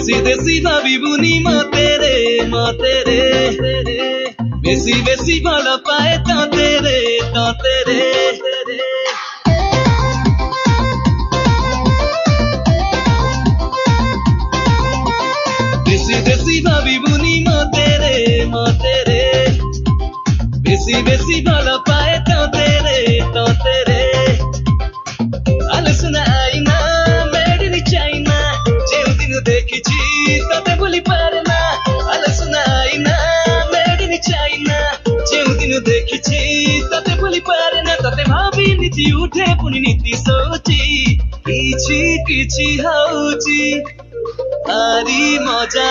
देसी देसी भाभी बुनी मातेरे बेसी बेसी भल पाए तातेरे देसी देसी भाभी बुनी मातेरे बेसी बेसी भल पाए तातेरे आलोचना आईना मेड इन चाइना जेउ दिन देखिछि तते भूली पारे ना आलोचना आईना मेड इन चाइना जेउ दिन देखिछि तते भूली पारे ना तते भाबी नीति उठे पुनि नीति सोची किछि किछि होउछि आरी मजा